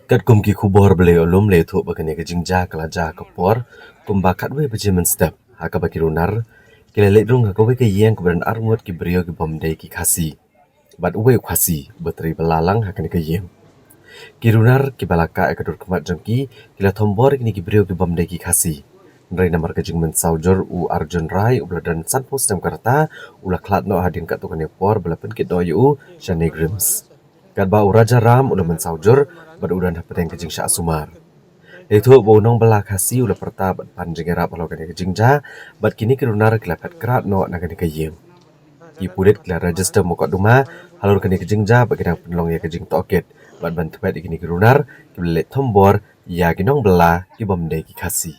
Kat kum ki khubor bele olum le thu bakane ke jingja kala ja kapor kum bakat we bejemen step haka baki runar kelele rung haka we ke yeng keberan armut ki brio ki bomde ki khasi bat we khasi betri belalang haka ne ke yeng ki runar ki balaka e kadur kemat jengki kila thombor ki ki brio ki bomde ki khasi Nrai namar ke jingmen saujor u Arjun Rai u dan sanpo stem karta ula klat no hading kat tukane por belapen ki do yu shane grims kat ba u Raja Ram ula men saujor bat udan hapeteng ke jing sha sumar itu bonong bela kasi ula perta bat panjengera palo kene kejingja bat kini kerunar kelapet kerat no na kene keyem ki pulit kela register mokot duma halur kene kejingja bat kena penlong ya kejing toket bat ban tepet kini kerunar kebelet tombor ya ginong bela ki bomde ki kasi